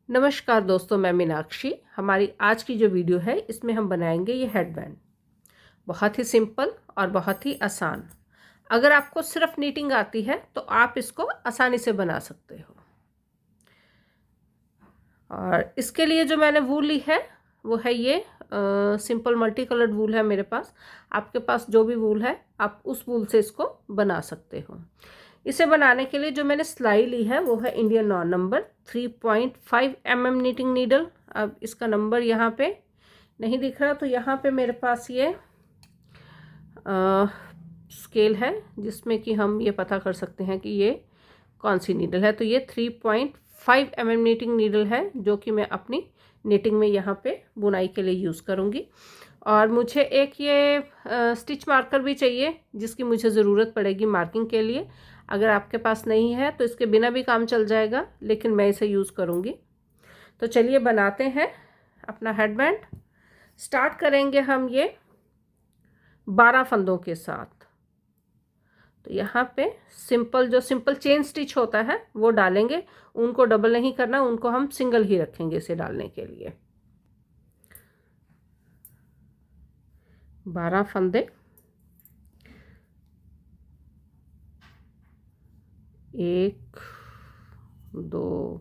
नमस्कार दोस्तों, मैं मीनाक्षी। हमारी आज की जो वीडियो है इसमें हम बनाएंगे ये हेडबैंड। बहुत ही सिंपल और बहुत ही आसान। अगर आपको सिर्फ नीटिंग आती है तो आप इसको आसानी से बना सकते हो। और इसके लिए जो मैंने वूल ली है वो है ये सिंपल मल्टी कलर्ड वूल है मेरे पास। आपके पास जो भी वूल है आप उस वूल से इसको बना सकते हो। इसे बनाने के लिए जो मैंने सिलाई ली है वो है Indian non number 3.5 mm knitting needle. अब इसका नंबर यहाँ पे नहीं दिख रहा, तो यहाँ पे मेरे पास ये स्केल है जिसमें कि हम ये पता कर सकते हैं कि ये कौन सी नीडल है। तो ये 3.5 mm नीटिंग नीडल है जो कि मैं अपनी नीटिंग में यहाँ पे बुनाई के लिए यूज़ करूँगी। और मुझे एक ये स्टिच मार्कर भी चाहिए जिसकी मुझे ज़रूरत पड़ेगी मार्किंग के लिए। अगर आपके पास नहीं है तो इसके बिना भी काम चल जाएगा, लेकिन मैं इसे यूज़ करूँगी। तो चलिए बनाते हैं अपना हेडबैंड। स्टार्ट करेंगे हम ये 12 फंदों के साथ। तो यहाँ पे जो सिंपल चेन स्टिच होता है वो डालेंगे। उनको डबल नहीं करना, उनको हम सिंगल ही रखेंगे इसे डालने के लिए। 12 फंदे, 1 2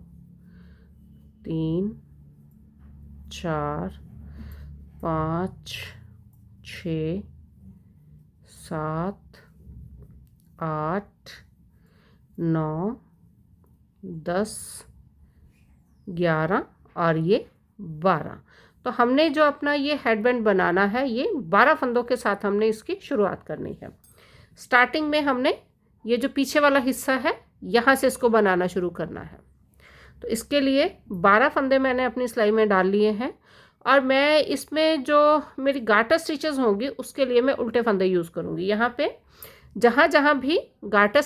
3 4 5 6 7 8 9 10 11 और ये 12। तो हमने जो अपना ये हेडबैंड बनाना है ये 12 फंदों के साथ हमने इसकी शुरुआत करनी है। स्टार्टिंग में हमने ये जो पीछे वाला हिस्सा है यहाँ से इसको बनाना शुरू करना है। तो इसके लिए 12 फंदे मैंने अपनी सिलाई में डाल लिए हैं। और मैं इसमें जो मेरी गार्टर स्टिचेस होंगी उसके लिए मैं उल्टे फंदे यूज़ करूँगी। यहाँ पे जहाँ जहाँ भी गार्टर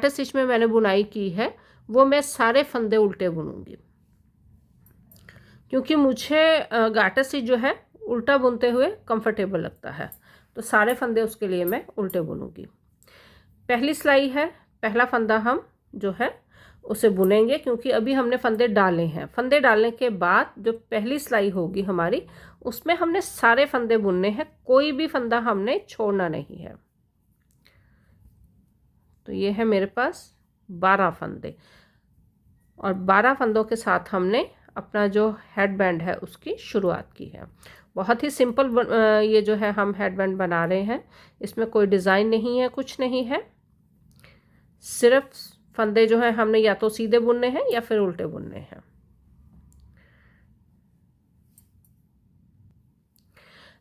स्टिच में मैंने बुनाई की है वो मैं सारे फंदे उल्टे बुनूंगी, क्योंकि मुझे गार्टर स्टिच जो है उल्टा बुनते हुए कंफर्टेबल लगता है। तो सारे फंदे उसके लिए मैं उल्टे बुनूंगी। पहली सिलाई है, पहला फंदा हम जो है उसे बुनेंगे, क्योंकि अभी हमने फंदे डाले हैं। फंदे डालने के बाद जो पहली सिलाई होगी हमारी उसमें हमने सारे फंदे बुनने हैं, कोई भी फंदा हमने छोड़ना नहीं है। तो ये है मेरे पास 12 फंदे, और 12 फंदों के साथ हमने अपना जो हेडबैंड है उसकी शुरुआत की है। बहुत ही सिंपल ये जो है हम हेडबैंड बना रहे हैं। इसमें कोई डिज़ाइन नहीं है, कुछ नहीं है। सिर्फ फंदे जो हैं हमने या तो सीधे बुनने हैं या फिर उल्टे बुनने हैं।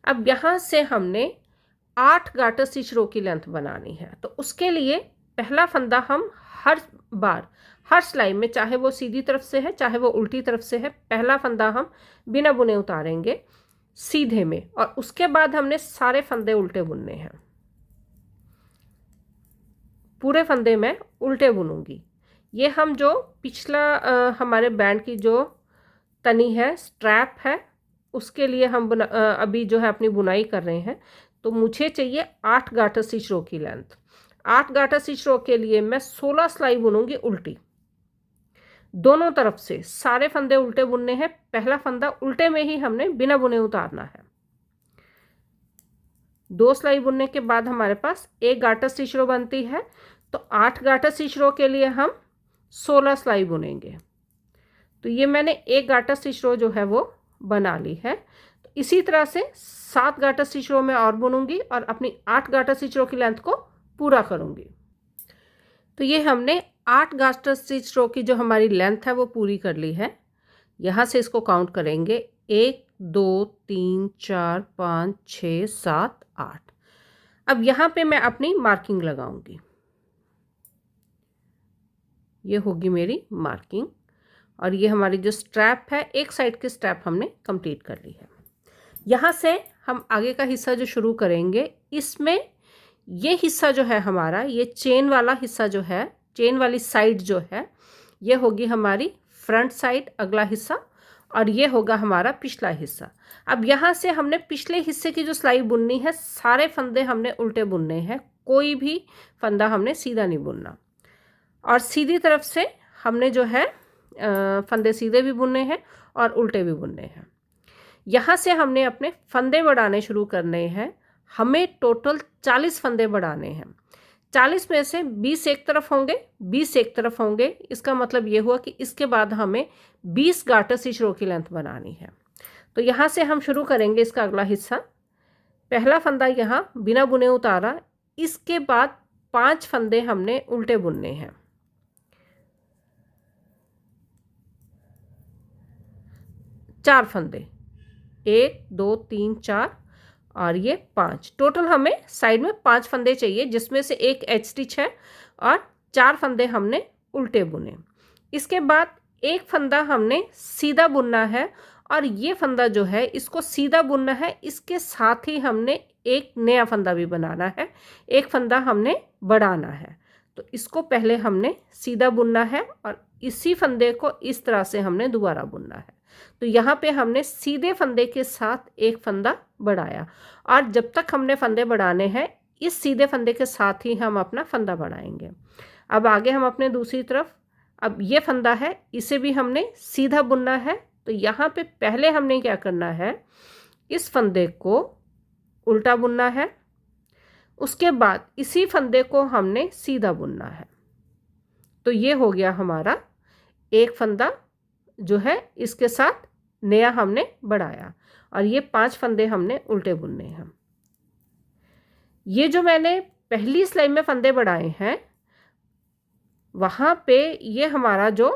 अब यहाँ से हमने 8 गार्टर स्टिच रो की लेंथ बनानी है। तो उसके लिए पहला फंदा हम हर बार हर सिलाई में, चाहे वो सीधी तरफ से है चाहे वो उल्टी तरफ से है, पहला फंदा हम बिना बुने उतारेंगे सीधे में, और उसके बाद हमने सारे फंदे उल्टे बुनने हैं। पूरे फंदे में उल्टे बुनूंगी। ये हम जो पिछला हमारे बैंड की जो तनी है, स्ट्रैप है, उसके लिए हम अभी जो है अपनी बुनाई कर रहे हैं। तो मुझे चाहिए 8 गार्टर स्टिच रो की लेंथ। 8 गार्टर स्टिच रो के लिए मैं 16 सिलाई बुनूंगी उल्टी। दोनों तरफ से सारे फंदे उल्टे बुनने हैं। पहला फंदा उल्टे में ही हमने बिना बुने उतारना है। 2 सिलाई बुनने के बाद हमारे पास 1 गार्टर स्टिच रो बनती है। तो 8 गार्टर स्टिच रो के लिए हम 16 सिलाई बुनेंगे। तो ये मैंने 1 गार्टर स्टिच रो जो है वो बना ली है। तो इसी तरह से 7 गार्टर स्टिच रो में और बुनूंगी और अपनी 8 गार्टर स्टिच रो की लेंथ को पूरा करूंगी। तो ये हमने 8 गार्टर स्टिच रो की जो हमारी लेंथ है वो पूरी कर ली है। यहाँ से इसको काउंट करेंगे 1 2 3 4 5 6 7 8। अब यहाँ पे मैं अपनी मार्किंग लगाऊंगी। ये होगी मेरी मार्किंग, और ये हमारी जो स्ट्रैप है, एक साइड की स्ट्रैप हमने कंप्लीट कर ली है। यहाँ से हम आगे का हिस्सा जो शुरू करेंगे, इसमें ये हिस्सा जो है हमारा, ये चेन वाला हिस्सा जो है, चेन वाली साइड जो है, ये होगी हमारी फ्रंट साइड, अगला हिस्सा, और ये होगा हमारा पिछला हिस्सा। अब यहाँ से हमने पिछले हिस्से की जो सिलाई बुननी है, सारे फंदे हमने उल्टे बुनने हैं, कोई भी फंदा हमने सीधा नहीं बुनना। और सीधी तरफ से हमने जो है फंदे सीधे भी बुनने हैं और उल्टे भी बुनने हैं। यहाँ से हमने अपने फंदे बढ़ाने शुरू करने हैं। हमें टोटल 40 फंदे बढ़ाने हैं। 40 में से 20 एक तरफ होंगे, 20 एक तरफ होंगे। इसका मतलब ये हुआ कि इसके बाद हमें 20 गार्टर स्टिच रो की लेंथ बनानी है। तो यहाँ से हम शुरू करेंगे इसका अगला हिस्सा। पहला फंदा यहाँ बिना बुने उतारा, इसके बाद 5 फंदे हमने उल्टे बुनने हैं। चार फंदे, 1 2 3 4 और ये 5। टोटल हमें साइड में 5 फंदे चाहिए, जिसमें से एक एज स्टिच है और 4 फंदे हमने उल्टे बुने। इसके बाद एक फंदा हमने सीधा बुनना है और ये फंदा जो है इसको सीधा बुनना है। इसके साथ ही हमने एक नया फंदा भी बनाना है, एक फंदा हमने बढ़ाना है। तो इसको पहले हमने सीधा बुनना है और इसी फंदे को इस तरह से हमने दोबारा बुनना है। तो यहाँ पे हमने सीधे फंदे के साथ एक फंदा बढ़ाया और जब तक हमने फंदे बढ़ाने हैं इस सीधे फंदे के साथ ही हम अपना फंदा बढ़ाएंगे। अब आगे हम अपने दूसरी तरफ, अब ये फंदा है इसे भी हमने सीधा बुनना है। तो यहाँ पे पहले हमने क्या करना है, इस फंदे को उल्टा बुनना है, उसके बाद इसी फंदे को हमने सीधा बुनना है। तो ये हो गया हमारा एक फंदा जो है इसके साथ नया हमने बढ़ाया और ये 5 फंदे हमने उल्टे बुनने हैं। ये जो मैंने पहली सिलाई में फंदे बढ़ाए हैं वहाँ पे ये हमारा जो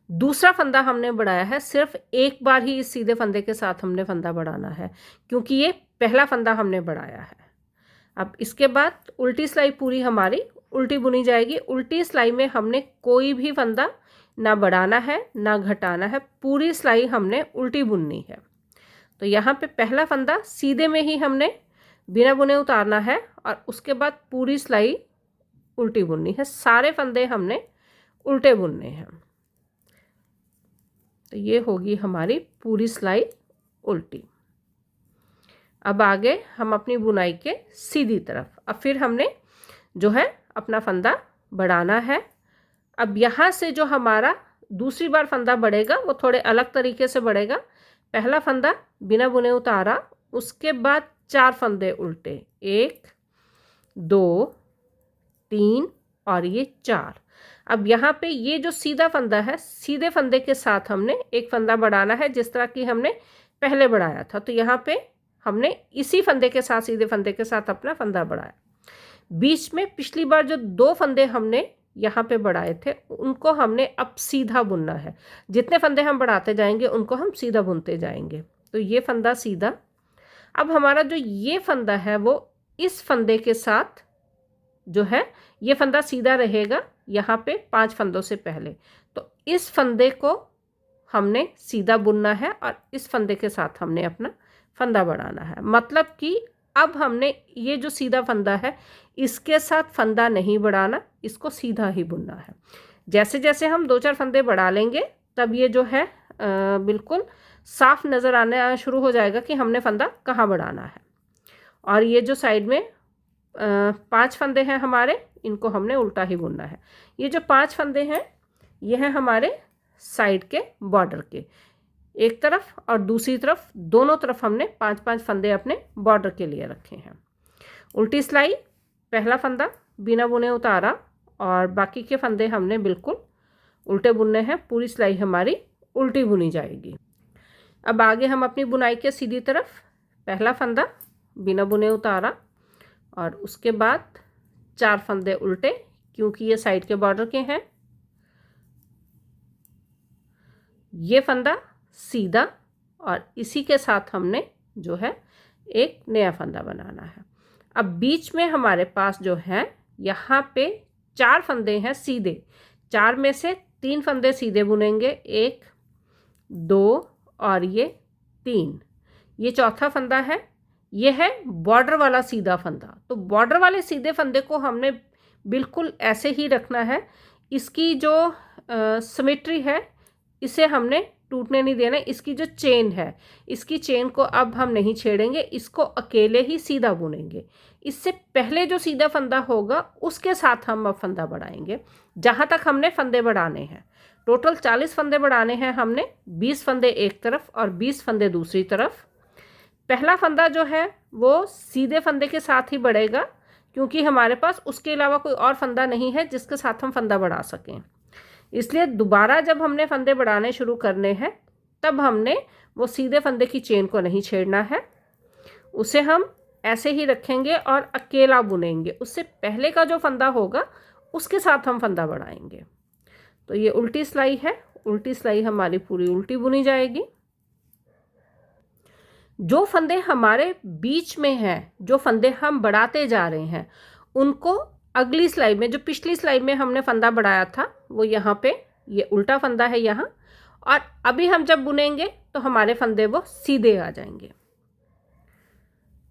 दूसरा फंदा हमने बढ़ाया है, सिर्फ एक बार ही इस सीधे फंदे के साथ हमने फंदा बढ़ाना है क्योंकि ये पहला फंदा हमने बढ़ाया है। अब इसके बाद उल्टी सिलाई पूरी हमारी उल्टी बुनी जाएगी। उल्टी सिलाई में हमने कोई भी फंदा ना बढ़ाना है ना घटाना है, पूरी सिलाई हमने उल्टी बुननी है। तो यहाँ पे पहला फंदा सीधे में ही हमने बिना बुने उतारना है और उसके बाद पूरी सिलाई उल्टी बुननी है। सारे फंदे हमने उल्टे बुनने हैं। तो ये होगी हमारी पूरी सिलाई उल्टी। अब आगे हम अपनी बुनाई के सीधी तरफ, अब फिर हमने जो है अपना फंदा बढ़ाना है। अब यहाँ से जो हमारा दूसरी बार फंदा बढ़ेगा वो थोड़े अलग तरीके से बढ़ेगा। पहला फंदा बिना बुने उतारा, उसके बाद 4 फंदे उल्टे, 1 2 3 और ये 4। अब यहाँ पे ये जो सीधा फंदा है, सीधे फंदे के साथ हमने एक फंदा बढ़ाना है जिस तरह की हमने पहले बढ़ाया था। तो यहाँ पे हमने इसी फंदे के साथ, सीधे फंदे के साथ अपना फंदा बढ़ाया। बीच में पिछली बार जो 2 फंदे हमने यहाँ पे बढ़ाए थे उनको हमने अब सीधा बुनना है। जितने फंदे हम बढ़ाते जाएंगे उनको हम सीधा बुनते जाएंगे। तो ये फंदा सीधा। अब हमारा जो ये फंदा है वो इस फंदे के साथ जो है ये फंदा सीधा रहेगा यहाँ पे 5 फंदों से पहले। तो इस फंदे को हमने सीधा बुनना है और इस फंदे के साथ हमने अपना फंदा बढ़ाना है। मतलब कि अब हमने ये जो सीधा फंदा है इसके साथ फंदा नहीं बढ़ाना, इसको सीधा ही बुनना है। जैसे जैसे हम 2-4 फंदे बढ़ा लेंगे तब ये जो है बिल्कुल साफ नज़र आना शुरू हो जाएगा कि हमने फंदा कहाँ बढ़ाना है। और ये जो साइड में 5 फंदे हैं हमारे, इनको हमने उल्टा ही बुनना है। ये जो 5 फंदे हैं ये हैं हमारे साइड के बॉर्डर के, एक तरफ और दूसरी तरफ, दोनों तरफ हमने 5-5 फंदे अपने बॉर्डर के लिए रखे हैं। उल्टी सिलाई, पहला फंदा बिना बुने उतारा और बाकी के फंदे हमने बिल्कुल उल्टे बुनने हैं। पूरी सिलाई हमारी उल्टी बुनी जाएगी। अब आगे हम अपनी बुनाई के सीधी तरफ, पहला फंदा बिना बुने उतारा और उसके बाद 4 फंदे उल्टे क्योंकि ये साइड के बॉर्डर के हैं। ये फंदा सीधा और इसी के साथ हमने जो है एक नया फंदा बनाना है। अब बीच में हमारे पास जो है यहाँ पे 4 फंदे हैं सीधे। 4 में से 3 फंदे सीधे बुनेंगे, 1 2 और ये 3। ये चौथा फंदा है, ये है बॉर्डर वाला सीधा फंदा। तो बॉर्डर वाले सीधे फंदे को हमने बिल्कुल ऐसे ही रखना है। इसकी जो सिमेट्री है इसे हमने टूटने नहीं देना। इसकी जो चेन है, इसकी चेन को अब हम नहीं छेड़ेंगे, इसको अकेले ही सीधा बुनेंगे। इससे पहले जो सीधा फंदा होगा उसके साथ हम अब फंदा बढ़ाएंगे जहाँ तक हमने फंदे बढ़ाने हैं। टोटल 40 फंदे बढ़ाने हैं हमने, 20 फंदे एक तरफ और 20 फंदे दूसरी तरफ। पहला फंदा जो है वो सीधे फंदे के साथ ही बढ़ेगा, क्योंकि हमारे पास उसके अलावा कोई और फंदा नहीं है जिसके साथ हम फंदा बढ़ा सकें। इसलिए दोबारा जब हमने फंदे बढ़ाने शुरू करने हैं तब हमने वो सीधे फंदे की चेन को नहीं छेड़ना है, उसे हम ऐसे ही रखेंगे और अकेला बुनेंगे। उससे पहले का जो फंदा होगा उसके साथ हम फंदा बढ़ाएंगे। तो ये उल्टी सिलाई है, उल्टी सिलाई हमारी पूरी उल्टी बुनी जाएगी। जो फंदे हमारे बीच में हैं, जो फंदे हम बढ़ाते जा रहे हैं, उनको अगली सिलाई में, जो पिछली सिलाई में हमने फंदा बढ़ाया था वो यहाँ पे, ये उल्टा फंदा है यहाँ, और अभी हम जब बुनेंगे तो हमारे फंदे वो सीधे आ जाएंगे।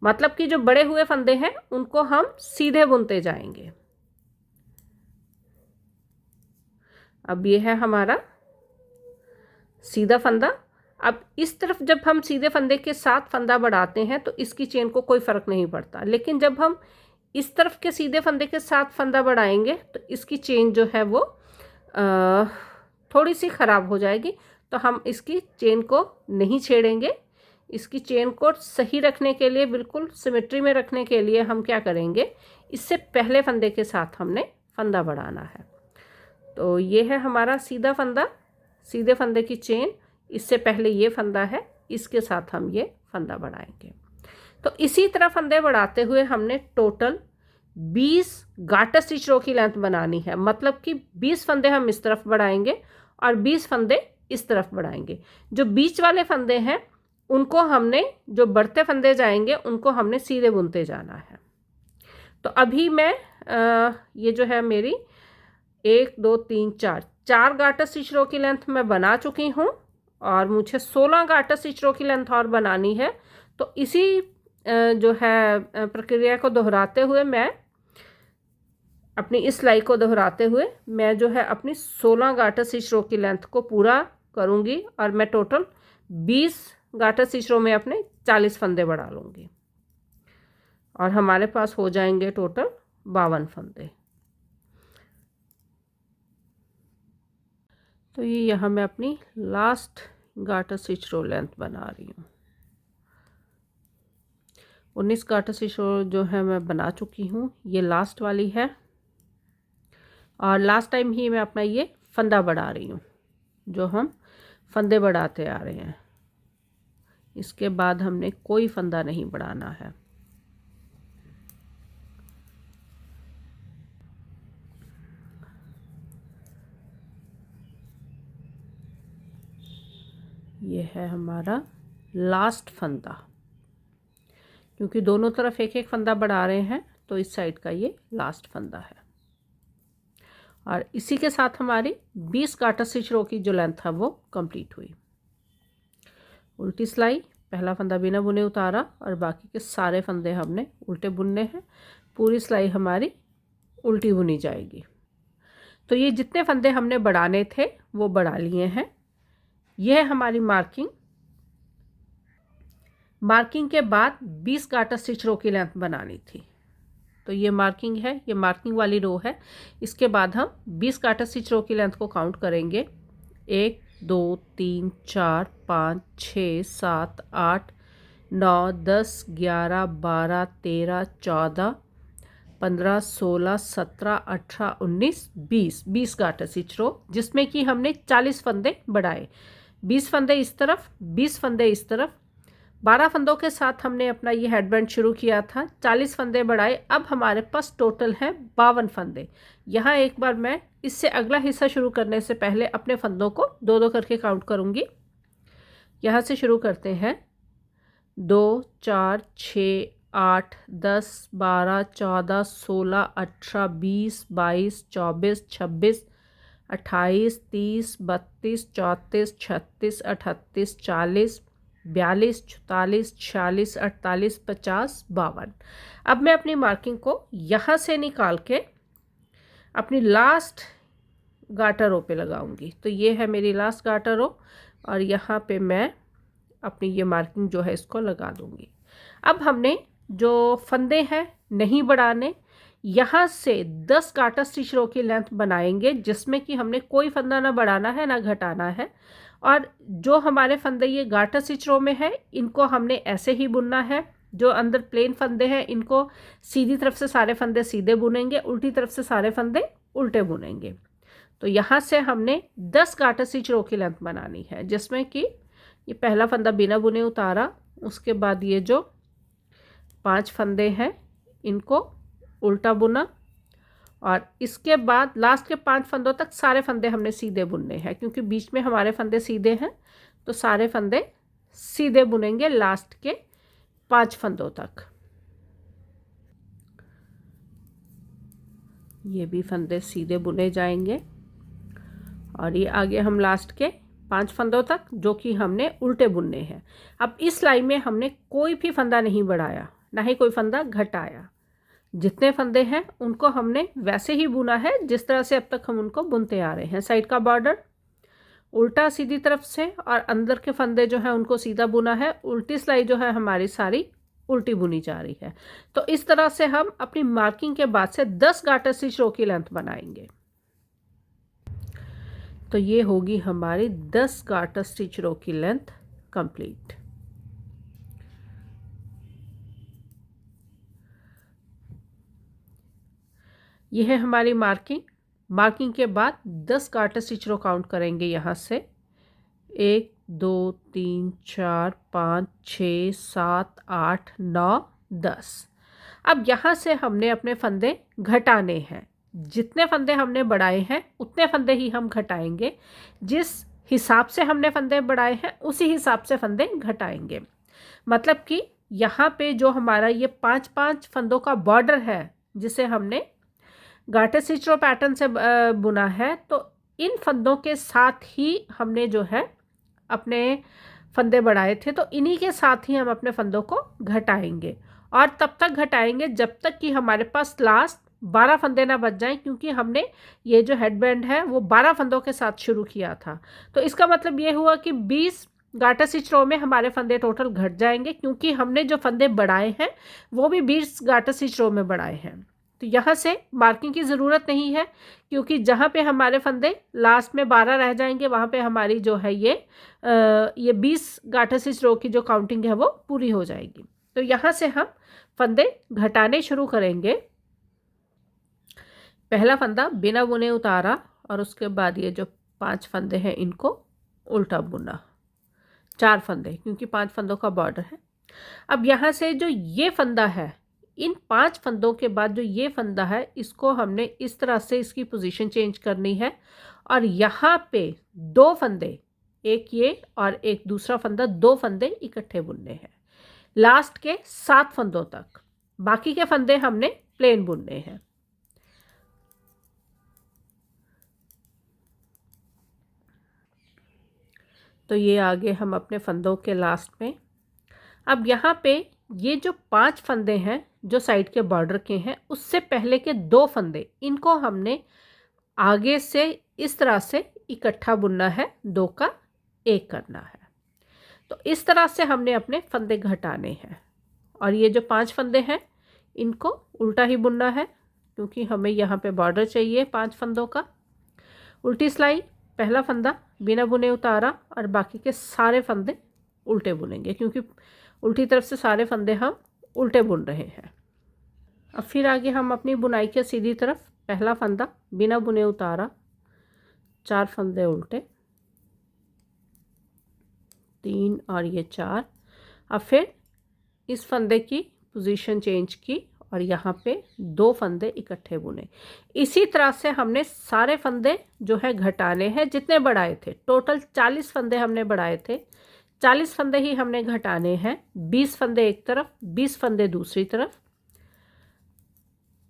मतलब कि जो बड़े हुए फंदे हैं उनको हम सीधे बुनते जाएंगे। अब ये है हमारा सीधा फंदा। अब इस तरफ जब हम सीधे फंदे के साथ फंदा बढ़ाते हैं तो इसकी चेन को कोई फ़र्क नहीं पड़ता, लेकिन जब हम इस तरफ के सीधे फंदे के साथ फंदा बढ़ाएंगे तो इसकी चेन जो है वो थोड़ी सी ख़राब हो जाएगी। तो हम इसकी चेन को नहीं छेड़ेंगे। इसकी चेन को सही रखने के लिए, बिल्कुल सिमेट्री में रखने के लिए हम क्या करेंगे, इससे पहले फंदे के साथ हमने फंदा बढ़ाना है। तो ये है हमारा सीधा फंदा, सीधे फंदे की चेन, इससे पहले ये फंदा है, इसके साथ हम ये फंदा बढ़ाएंगे। तो इसी तरह फंदे बढ़ाते हुए हमने टोटल 20 गाटर स्टिच रो की लेंथ बनानी है। मतलब कि 20 फंदे हम इस तरफ बढ़ाएंगे और 20 फंदे इस तरफ बढ़ाएंगे। जो बीच वाले फंदे हैं उनको हमने, जो बढ़ते फंदे जाएंगे उनको हमने सीधे बुनते जाना है। तो अभी मैं ये जो है मेरी 1 2 3 4 गाटर स्टिच रो की लेंथ मैं बना चुकी हूँ और मुझे 16 गाटर स्टिच रो की लेंथ और बनानी है। तो इसी जो है प्रक्रिया को दोहराते हुए, मैं अपनी इस सिलाई को दोहराते हुए मैं जो है अपनी 16 गाटर स्टिच रो की लेंथ को पूरा करूँगी और मैं टोटल 20 गाटर स्टिच रो में अपने 40 फंदे बढ़ा लूँगी और हमारे पास हो जाएंगे टोटल 52 फंदे। तो ये यहाँ मैं अपनी लास्ट गाटर स्टिच रो लेंथ बना रही हूँ। 19 गाटर स्टिच रो जो है मैं बना चुकी हूँ, ये लास्ट वाली है और लास्ट टाइम ही मैं अपना ये फंदा बढ़ा रही हूँ, जो हम फंदे बढ़ाते आ रहे हैं। इसके बाद हमने कोई फंदा नहीं बढ़ाना है। ये है हमारा लास्ट फंदा। क्योंकि दोनों तरफ एक एक फंदा बढ़ा रहे हैं तो इस साइड का ये लास्ट फंदा है और इसी के साथ हमारी 20 गाटर स्टिच रो की जो लेंथ है वो कंप्लीट हुई। उल्टी सिलाई, पहला फंदा बिना बुने उतारा और बाकी के सारे फंदे हमने उल्टे बुनने हैं। पूरी सिलाई हमारी उल्टी बुनी जाएगी। तो ये जितने फंदे हमने बढ़ाने थे वो बढ़ा लिए हैं। यह है हमारी मार्किंग। मार्किंग के बाद 20 गाटर स्टिच रो की लेंथ बनानी थी। तो ये मार्किंग है, ये मार्किंग वाली रो है। इसके बाद हम 20 गाटर स्टिच रो की लेंथ को काउंट करेंगे। 1 2 3 4 5 6 7 8 9 10 11 12 13 14 15 16 17 18 19 20 गाटर स्टिच रो, जिसमें कि हमने 40 फंदे बढ़ाए। 20 फंदे इस तरफ, 20 फंदे इस तरफ। 12 फंदों के साथ हमने अपना ये हेडबैंड शुरू किया था। 40 फंदे बढ़ाए। अब हमारे पास टोटल हैं 52 फंदे। यहाँ एक बार मैं इससे अगला हिस्सा शुरू करने से पहले अपने फंदों को 2-2 करके काउंट करूँगी। यहाँ से शुरू करते हैं। 2 4 6 8 10 12 14 16 18 20 22 24 26 28 30 32 34 36 38 40 42 44 46 48 50 52। अब मैं अपनी मार्किंग को यहाँ से निकाल के अपनी लास्ट गाटर रो पे लगाऊंगी। तो ये है मेरी लास्ट गाटर रो और यहाँ पे मैं अपनी ये मार्किंग जो है इसको लगा दूंगी। अब हमने जो फंदे हैं नहीं बढ़ाने, यहाँ से 10 गार्टर स्टिच रो की लेंथ बनाएंगे, जिसमें कि हमने कोई फंदा ना बढ़ाना है ना घटाना है। और जो हमारे फंदे ये गार्टर स्टिच रो में है, इनको हमने ऐसे ही बुनना है। जो अंदर प्लेन फंदे हैं इनको सीधी तरफ से सारे फंदे सीधे बुनेंगे, उल्टी तरफ से सारे फंदे उल्टे बुनेंगे। तो यहाँ से हमने 10 गार्टर स्टिच रो की लेंथ बनानी है, जिसमें कि ये पहला फंदा बिना बुने उतारा, उसके बाद ये जो 5 फंदे हैं इनको उल्टा बुना, और इसके बाद लास्ट के 5 फंदों तक सारे फंदे हमने सीधे बुनने हैं, क्योंकि बीच में हमारे फंदे सीधे हैं तो सारे फंदे सीधे बुनेंगे लास्ट के 5 फंदों तक। ये भी फंदे सीधे बुने जाएंगे और ये आगे हम लास्ट के 5 फंदों तक जो कि हमने उल्टे बुनने हैं। अब इस लाइन में हमने कोई भी फंदा नहीं बढ़ाया, ना ही कोई फंदा घटाया। जितने फंदे हैं उनको हमने वैसे ही बुना है जिस तरह से अब तक हम उनको बुनते आ रहे हैं। साइड का बॉर्डर उल्टा सीधी तरफ से, और अंदर के फंदे जो हैं उनको सीधा बुना है। उल्टी सिलाई जो है हमारी सारी उल्टी बुनी जा रही है। तो इस तरह से हम अपनी मार्किंग के बाद से 10 गार्टर स्टिच रो की लेंथ बनाएंगे। तो ये होगी हमारी 10 गार्टर स्टिच रो की लेंथ कंप्लीट। ये है हमारी मार्किंग। मार्किंग के बाद 10 गार्टर स्टिच रो काउंट करेंगे यहाँ से। 1 2 3 4 5 6 7 8 9 10। अब यहाँ से हमने अपने फंदे घटाने हैं। जितने फंदे हमने बढ़ाए हैं उतने फंदे ही हम घटाएंगे। जिस हिसाब से हमने फंदे बढ़ाए हैं उसी हिसाब से फंदे घटाएंगे। मतलब कि यहाँ पे जो हमारा ये 5-5 फंदों का बॉर्डर है जिसे हमने गार्टर स्टिच रो पैटर्न से बुना है, तो इन फंदों के साथ ही हमने जो है अपने फंदे बढ़ाए थे, तो इन्हीं के साथ ही हम अपने फंदों को घटाएंगे। और तब तक घटाएंगे जब तक कि हमारे पास लास्ट 12 फंदे ना बच जाएं, क्योंकि हमने ये जो हेडबैंड है वो 12 फंदों के साथ शुरू किया था। तो इसका मतलब ये हुआ कि 20 गार्टर स्टिच रो में हमारे फंदे टोटल घट जाएंगे, क्योंकि हमने जो फंदे बढ़ाए हैं वो भी 20 गार्टर स्टिच रो में बढ़ाए हैं। तो यहाँ से मार्किंग की ज़रूरत नहीं है, क्योंकि जहाँ पे हमारे फंदे लास्ट में 12 रह जाएंगे वहाँ पे हमारी जो है ये 20 गार्टर स्टिच रो की जो काउंटिंग है वो पूरी हो जाएगी। तो यहाँ से हम फंदे घटाने शुरू करेंगे। पहला फंदा बिना बुने उतारा, और उसके बाद ये जो 5 फंदे हैं इनको उल्टा बुना। 4 फंदे, क्योंकि 5 फंदों का बॉर्डर है। अब यहाँ से जो ये फंदा है, इन 5 फंदों के बाद जो ये फंदा है इसको हमने इस तरह से इसकी पोजीशन चेंज करनी है, और यहाँ पे 2 फंदे, एक ये और एक दूसरा फंदा, 2 फंदे इकट्ठे बुनने हैं लास्ट के 7 फंदों तक। बाकी के फंदे हमने प्लेन बुनने हैं। तो ये आगे हम अपने फंदों के लास्ट में। अब यहाँ पे ये जो 5 फंदे हैं जो साइड के बॉर्डर के हैं, उससे पहले के 2 फंदे, इनको हमने आगे से इस तरह से इकट्ठा बुनना है, 2 का 1 करना है। तो इस तरह से हमने अपने फंदे घटाने हैं। और ये जो 5 फंदे हैं इनको उल्टा ही बुनना है, क्योंकि हमें यहाँ पे बॉर्डर चाहिए 5 फंदों का। उल्टी सिलाई, पहला फंदा बिना बुने उतारा, और बाकी के सारे फंदे उल्टे बुनेंगे, क्योंकि उल्टी तरफ से सारे फंदे हम उल्टे बुन रहे हैं। अब फिर आगे हम अपनी बुनाई के सीधी तरफ, पहला फंदा बिना बुने उतारा, 4 फंदे उल्टे, 3 और ये 4। अब फिर इस फंदे की पोजीशन चेंज की और यहाँ पे 2 फंदे इकट्ठे बुने। इसी तरह से हमने सारे फंदे जो है घटाने हैं जितने बढ़ाए थे। टोटल 40 फंदे हमने बढ़ाए थे, 40 फंदे ही हमने घटाने हैं। 20 फंदे एक तरफ, 20 फंदे दूसरी तरफ,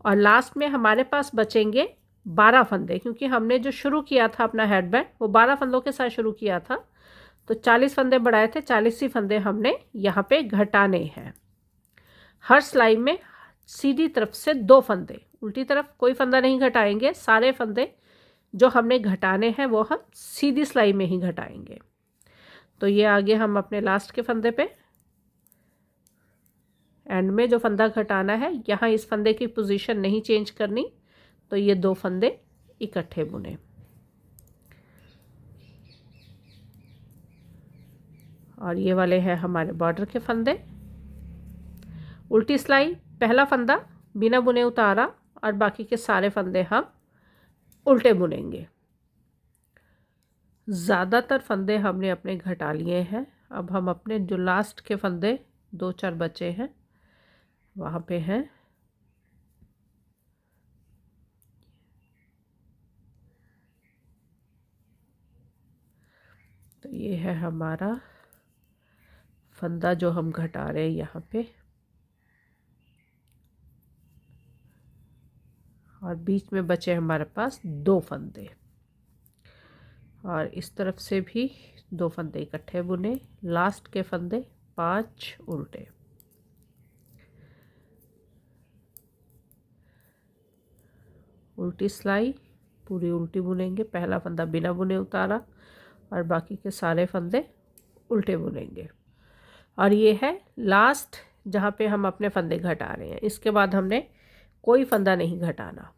और लास्ट में हमारे पास बचेंगे 12 फंदे, क्योंकि हमने जो शुरू किया था अपना हेडबैंड वो 12 फंदों के साथ शुरू किया था। तो 40 फंदे बढ़ाए थे, 40 ही फंदे हमने यहाँ पे घटाने हैं। हर सिलाई में सीधी तरफ से 2 फंदे, उल्टी तरफ कोई फंदा नहीं घटाएंगे। सारे फंदे जो हमने घटाने हैं वो हम सीधी सिलाई में ही घटाएंगे। तो ये आगे हम अपने लास्ट के फंदे पे एंड में जो फंदा घटाना है, यहाँ इस फंदे की पोजीशन नहीं चेंज करनी, तो ये 2 फंदे इकट्ठे बुने। और ये वाले हैं हमारे बॉर्डर के फंदे। उल्टी सिलाई, पहला फंदा बिना बुने उतारा और बाकी के सारे फंदे हम उल्टे बुनेंगे। ज़्यादातर फंदे हमने अपने घटा लिए हैं। अब हम अपने जो लास्ट के फंदे 2-4 बचे हैं वहाँ पे हैं। तो ये है हमारा फंदा जो हम घटा रहे हैं यहाँ पे, और बीच में बचे हमारे पास 2 फंदे, और इस तरफ से भी 2 फंदे इकट्ठे बुने। लास्ट के फंदे 5 उल्टे। उल्टी सिलाई पूरी उल्टी बुनेंगे, पहला फंदा बिना बुने उतारा और बाकी के सारे फंदे उल्टे बुनेंगे। और ये है लास्ट जहाँ पे हम अपने फंदे घटा रहे हैं। इसके बाद हमने कोई फंदा नहीं घटाना।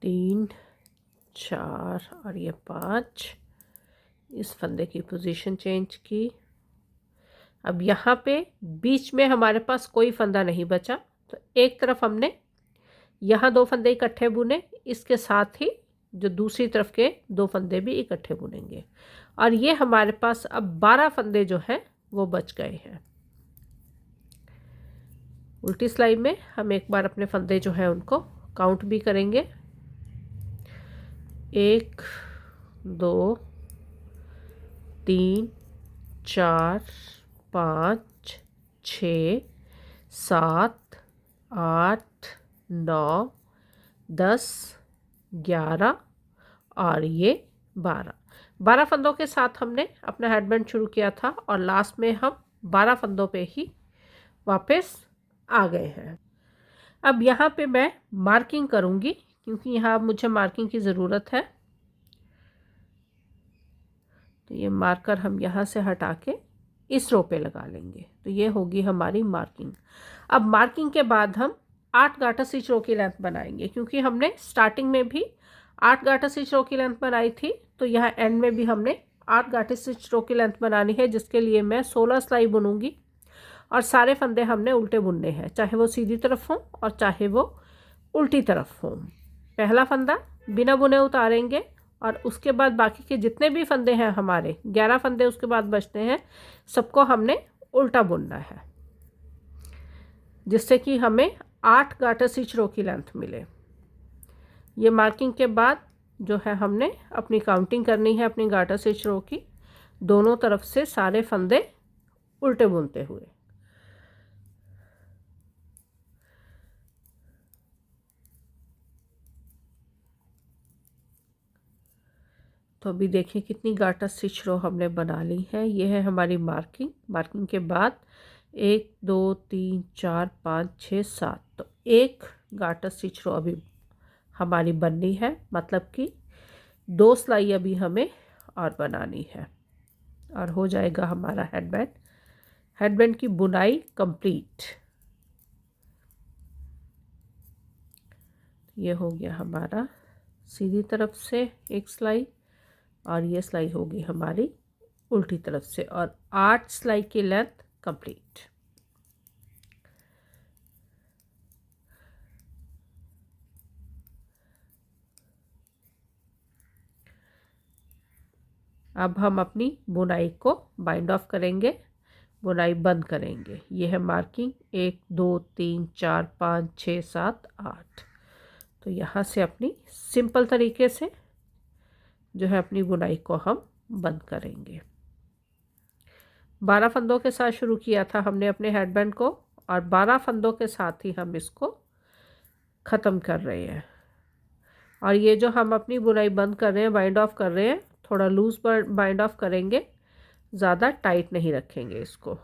तीन, 4 और ये 5। इस फंदे की पोजीशन चेंज की। अब यहाँ पे बीच में हमारे पास कोई फंदा नहीं बचा, तो एक तरफ हमने यहाँ 2 फंदे इकट्ठे बुने, इसके साथ ही जो दूसरी तरफ के 2 फंदे भी इकट्ठे बुनेंगे, और ये हमारे पास अब 12 फंदे जो हैं वो बच गए हैं। उल्टी सिलाई में हम एक बार अपने फंदे जो हैं उनको काउंट भी करेंगे। 1, 2, 3, 4, 5, 6, 7, 8, 9, 10, 11 और ये 12 फंदों के साथ हमने अपना हेडबैंड शुरू किया था, और लास्ट में हम 12 फंदों पे ही वापस आ गए हैं। अब यहाँ पे मैं मार्किंग करूँगी, क्योंकि यहाँ मुझे मार्किंग की ज़रूरत है। तो ये मार्कर हम यहाँ से हटा के इस रो पे लगा लेंगे, तो ये होगी हमारी मार्किंग। अब मार्किंग के बाद हम 8 गाटर स्टिच रो की लेंथ बनाएंगे, क्योंकि हमने स्टार्टिंग में भी 8 गाटर स्टिच रो की लेंथ बनाई थी, तो यहाँ एंड में भी हमने 8 गाटर स्टिच रो की लेंथ बनानी है, जिसके लिए मैं 16 सिलाई बुनूंगी। और सारे फंदे हमने उल्टे बुनने हैं, चाहे वो सीधी तरफ हों और चाहे वो उल्टी तरफ हों। पहला फंदा बिना बुने उतारेंगे, और उसके बाद बाकी के जितने भी फंदे हैं हमारे 11 फंदे उसके बाद बचते हैं, सबको हमने उल्टा बुनना है, जिससे कि हमें 8 गाटर स्टिच रो की लेंथ मिले। ये मार्किंग के बाद जो है हमने अपनी काउंटिंग करनी है अपनी गाटर स्टिच रो की, दोनों तरफ से सारे फंदे उल्टे बुनते हुए। तो अभी देखिए कितनी गाटर स्टिच रो हमने बना ली है। ये है हमारी मार्किंग। मार्किंग के बाद 1, 2, 3, 4, 5, 6, 7, तो 1 गाटर स्टिच रो अभी हमारी बननी है, मतलब कि 2 सिलाई अभी हमें और बनानी है, और हो जाएगा हमारा हेडबैंड। हेडबैंड की बुनाई कंप्लीट। ये हो गया हमारा सीधी तरफ से 1 सिलाई, और ये सिलाई होगी हमारी उल्टी तरफ से, और 8 सिलाई की लेंथ कंप्लीट। अब हम अपनी बुनाई को बाइंड ऑफ करेंगे, बुनाई बंद करेंगे। ये है मार्किंग 1, 2, 3, 4, 5, 6, 7, 8। तो यहाँ से अपनी सिंपल तरीके से जो है अपनी बुनाई को हम बंद करेंगे। 12 फंदों के साथ शुरू किया था हमने अपने हेडबैंड को, और 12 फंदों के साथ ही हम इसको ख़त्म कर रहे हैं। और ये जो हम अपनी बुनाई बंद कर रहे हैं, बाइंड ऑफ कर रहे हैं, थोड़ा लूज पर बाइंड ऑफ करेंगे, ज़्यादा टाइट नहीं रखेंगे इसको।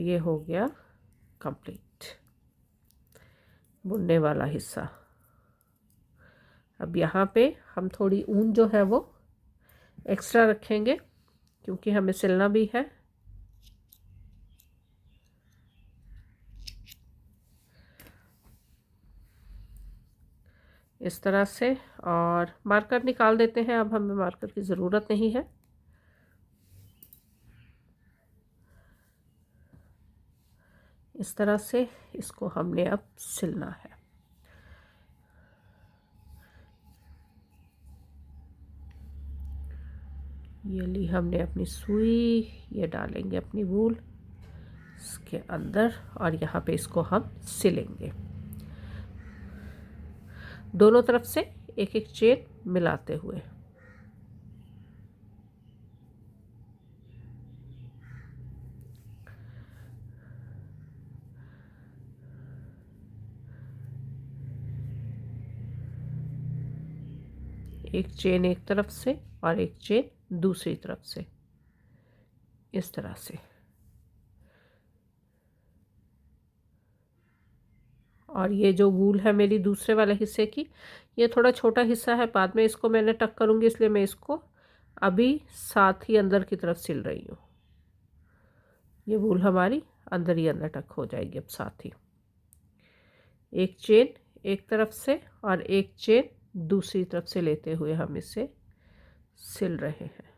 ये हो गया कंप्लीट बुनने वाला हिस्सा। अब यहाँ पे हम थोड़ी ऊन जो है वो एक्स्ट्रा रखेंगे क्योंकि हमें सिलना भी है। इस तरह से, और मार्कर निकाल देते हैं, अब हमें मार्कर की ज़रूरत नहीं है। इस तरह से इसको हमने अब सिलना है। ये ली हमने अपनी सुई, ये डालेंगे अपनी वूल इसके अंदर और यहाँ पे इसको हम सिलेंगे। दोनों तरफ से एक एक चेन मिलाते हुए। एक चेन एक तरफ से और एक चेन दूसरी तरफ से, इस तरह से। और ये जो वूल है मेरी दूसरे वाले हिस्से की, ये थोड़ा छोटा हिस्सा है, बाद में इसको मैंने टक करूँगी, इसलिए मैं इसको अभी साथ ही अंदर की तरफ सिल रही हूँ। ये वूल हमारी अंदर ही अंदर टक हो जाएगी अब साथ ही। एक चेन एक तरफ से और एक चेन दूसरी तरफ से लेते हुए हम इसे सिल रहे हैं।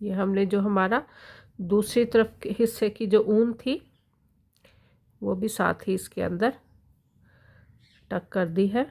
ये हमने जो हमारा दूसरी तरफ के हिस्से की जो ऊन थी वो भी साथ ही इसके अंदर टक कर दी है।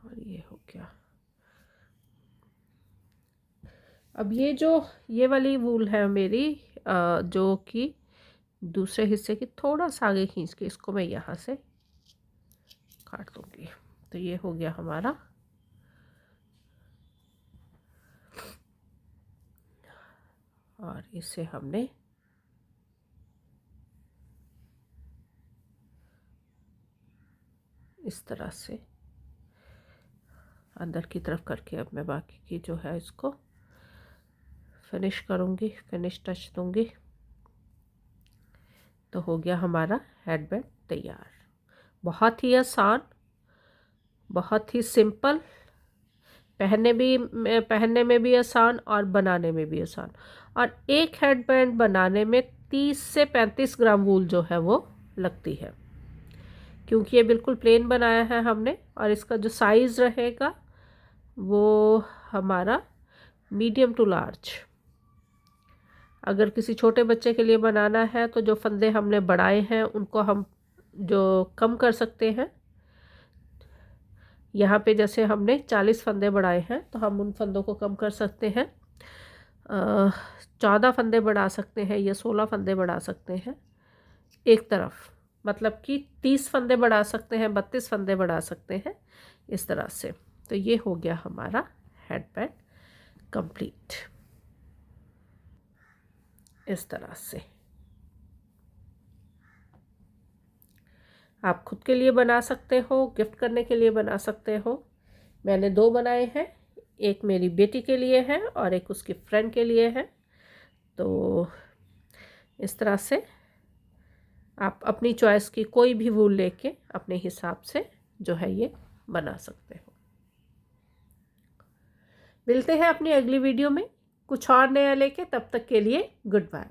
और ये हो गया। अब ये वाली वूल है मेरी, जो कि दूसरे हिस्से की थोड़ा सा आगे खींच के इसको मैं यहाँ से काट दूंगी। तो ये हो गया हमारा और इसे हमने इस तरह से अंदर की तरफ करके अब मैं बाकी की जो है इसको फिनिश करूँगी, फिनिश टच दूँगी। तो हो गया हमारा हेडबैंड तैयार। बहुत ही आसान, बहुत ही सिंपल, पहनने में भी आसान और बनाने में भी आसान। और एक हेडबैंड बनाने में 30 से 35 ग्राम वूल जो है वो लगती है, क्योंकि ये बिल्कुल प्लेन बनाया है हमने। और इसका जो साइज़ रहेगा वो हमारा मीडियम टू लार्ज। अगर किसी छोटे बच्चे के लिए बनाना है तो जो फंदे हमने बढ़ाए हैं उनको हम जो कम कर सकते हैं। यहाँ पे जैसे हमने 40 फंदे बढ़ाए हैं तो हम उन फंदों को कम कर सकते हैं, 14 फंदे बढ़ा सकते हैं या 16 फंदे बढ़ा सकते हैं एक तरफ। मतलब कि 30 फंदे बढ़ा सकते हैं, 32 फंदे बढ़ा सकते हैं, इस तरह से। तो ये हो गया हमारा हेडबैंड कंप्लीट इस तरह से। आप खुद के लिए बना सकते हो, गिफ्ट करने के लिए बना सकते हो। मैंने 2 बनाए हैं, एक मेरी बेटी के लिए है और एक उसकी फ्रेंड के लिए है। तो इस तरह से आप अपनी चॉइस की कोई भी वूल लेके अपने हिसाब से जो है ये बना सकते हो। मिलते हैं अपनी अगली वीडियो में कुछ और नया लेके, तब तक के लिए गुड बाय।